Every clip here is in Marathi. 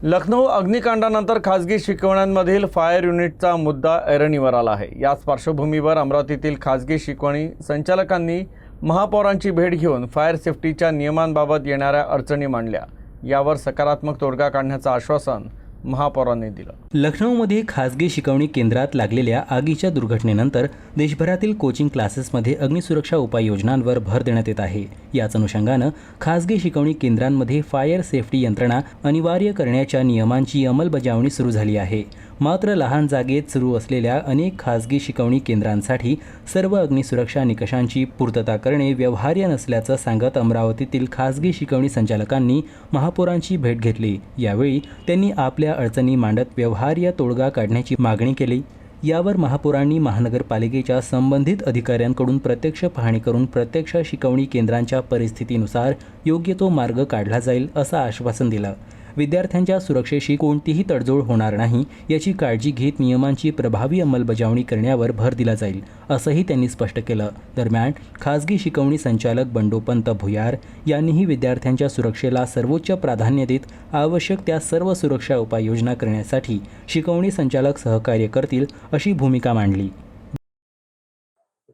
लखनौ अग्निकांडानंतर खासगी शिकवण्यांमधील फायर युनिटचा मुद्दा ऐरणीवर आला आहे। याच पार्श्वभूमीवर अमरावतीतील खासगी शिकवणी संचालकांनी महापौरांची भेट घेऊन फायर सेफ्टीच्या नियमांबाबत येणाऱ्या अडचणी मांडल्या। यावर सकारात्मक तोडगा काढण्याचं आश्वासन महापौरांनी दिलं। लखनौमध्ये खासगी शिकवणी केंद्रात लागलेल्या आगीच्या दुर्घटनेनंतर देशभरातील कोचिंग क्लासेसमध्ये अग्निसुरक्षा उपाययोजनांवर भर देण्यात येत आहे। याच अनुषंगानं खासगी शिकवणी केंद्रांमध्ये फायर सेफ्टी यंत्रणा अनिवार्य करण्याच्या नियमांची अंमलबजावणी सुरू झाली आहे। मात्र लहान जागेत सुरू असलेल्या अनेक खासगी शिकवणी केंद्रांसाठी सर्व अग्निसुरक्षा निकषांची पूर्तता करणे व्यवहार्य नसल्याचं सांगत अमरावतीतील खासगी शिकवणी संचालकांनी महापौरांची भेट घेतली। यावेळी त्यांनी आपल्या अडचणी मांडत व्यवहार्य तोडगा काढण्याची मागणी केली। यावर महापौरांनी महानगरपालिकेच्या संबंधित अधिकाऱ्यांकडून प्रत्यक्ष पाहणी करून प्रत्यक्ष शिकवणी केंद्रांच्या परिस्थितीनुसार योग्य तो मार्ग काढला जाईल असं आश्वासन दिलं। विद्यार्थ्यांच्या सुरक्षेशी कोणतीही तडजोड होणार नाही याची काळजी घेत नियमांची प्रभावी अंमलबजावणी करण्यावर भर दिला जाईल असंही त्यांनी स्पष्ट केलं। दरम्यान खासगी शिकवणी संचालक बंडोपंत भुयार यांनीही विद्यार्थ्यांच्या सुरक्षेला सर्वोच्च प्राधान्य देत आवश्यक त्या सर्व सुरक्षा उपाययोजना करण्यासाठी शिकवणी संचालक सहकार्य करतील अशी भूमिका मांडली।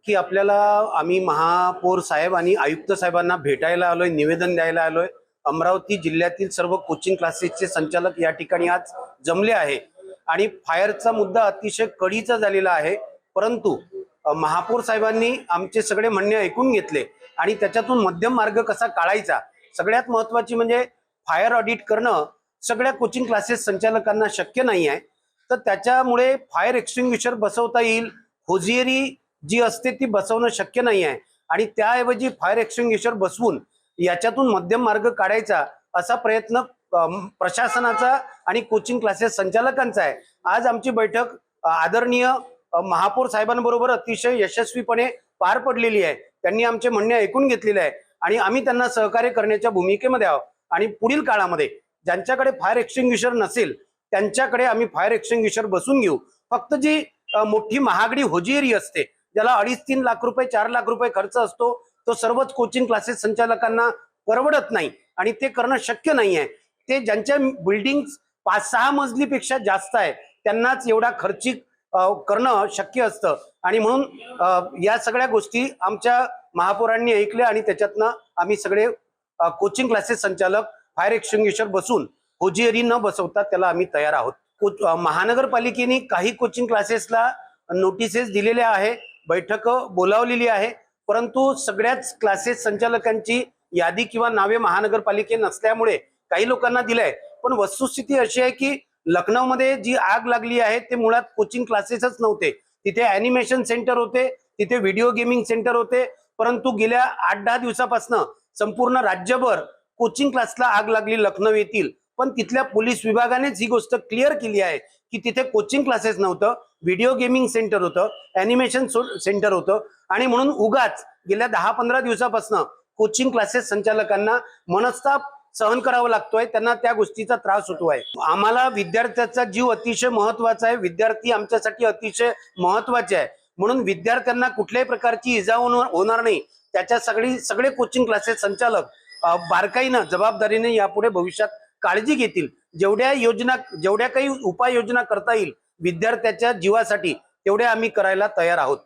की आपल्याला आम्ही महापौर साहेब आणि आयुक्त साहेबांना भेटायला आलोय, निवेदन द्यायला आलोय। अमरावती जिल्ह्यातील सर्व कोचिंग क्लासेसचे संचालक या ठिकाणी आज जमले आहे आणि फायरचा मुद्दा अतिशय कळीचा झालेला आहे। परंतु महापौर साहेबांनी आमचे सगळे म्हणणे ऐकून घेतले आणि त्याच्यातून मध्यम मार्ग कसा काढायचा, सगळ्यात महत्त्वाची म्हणजे फायर ऑडिट करणं सगळ्या कोचिंग क्लासेस संचालकांना शक्य नाही आहे। तर त्याच्यामुळे फायर एक्सटिंग्विशर बसवता येईल, होजियरी जी असते ती बसवणं शक्य नाही आहे आणि त्याऐवजी फायर एक्सटिंग्विशर बसवून याच्यातून मध्यम मार्ग काढायचा असा प्रयत्न प्रशासनाचा आणि कोचिंग क्लासेस संचालकांचा आहे। आज आमची बैठक आदरणीय महापौर साहेबांबरोबर अतिशय यशस्वीपणे पार पडलेली आहे। त्यांनी आमचे म्हणणे ऐकून घेतलेले आहे आणि आम्ही त्यांना सहकार्य करण्याच्या भूमिकेमध्ये आहोत आणि पुढील काळामध्ये ज्यांच्याकडे फायर एक्सटिंग्विशर नसेल त्यांच्याकडे आम्ही फायर एक्सटिंग्विशर बसून घेऊ। फक्त जी मोठी महागडी होजियरी असते ज्याला 2.5-3 लाख रुपये 4 लाख रुपये खर्च असतो तो सर्वच कोचिंग क्लासेस संचालकांना परवडत नाही आणि ते करणं शक्य नाही आहे। ते ज्यांच्या बिल्डिंग 5-6 मजलीपेक्षा जास्त आहे त्यांनाच एवढा खर्चिक करणं शक्य असतं आणि म्हणून या सगळ्या गोष्टी आमच्या महापौरांनी ऐकल्या आणि त्याच्यातनं आम्ही सगळे कोचिंग क्लासेस संचालक फायर एक्सटिंग्विशर बसून होजियरी न बसवता त्याला आम्ही तयार आहोत। महानगरपालिकेने काही कोचिंग क्लासेसला नोटिसेस दिलेल्या आहे, बैठक बोलावलेली आहे, परंतु सगळ्याच क्लासेस संचालकांची यादी किंवा नावे महानगरपालिके नसल्यामुळे काही लोकांना दिलंय। पण वस्तुस्थिती अशी आहे की लखनौमध्ये जी आग लागली आहे ते मुळात कोचिंग क्लासेसच नव्हते। तिथे ॲनिमेशन सेंटर होते, तिथे व्हिडिओ गेमिंग सेंटर होते, परंतु गेल्या 8-10 दिवसापासून संपूर्ण राज्यभर कोचिंग क्लासला आग लागली लखनौ येथील। पण तिथल्या पोलीस विभागानेच ही गोष्ट क्लिअर केली आहे की तिथे कोचिंग क्लासेस नव्हतं, व्हिडिओ गेमिंग सेंटर होतं, ॲनिमेशन सेंटर होतं आणि म्हणून उगाच गेल्या 10-15 दिवसापासून कोचिंग क्लासेस संचालकांना मनस्ताप सहन करावा लागतोय, त्यांना त्या गोष्टीचा त्रास होतो आहे। आम्हाला विद्यार्थ्याचा जीव अतिशय महत्वाचा आहे, विद्यार्थी आमच्यासाठी अतिशय महत्वाचे आहे, म्हणून विद्यार्थ्यांना कुठल्याही प्रकारची इजा होणार नाही त्याच्या सगळे कोचिंग क्लासेस संचालक बारकाईनं जबाबदारीने यापुढे भविष्यात काळजी घेतील। जेवढ्या काही उपाययोजना करता येईल विद्यार्थ्याच्या जीवासाठी तेवढ्या आम्ही करायला तयार आहोत।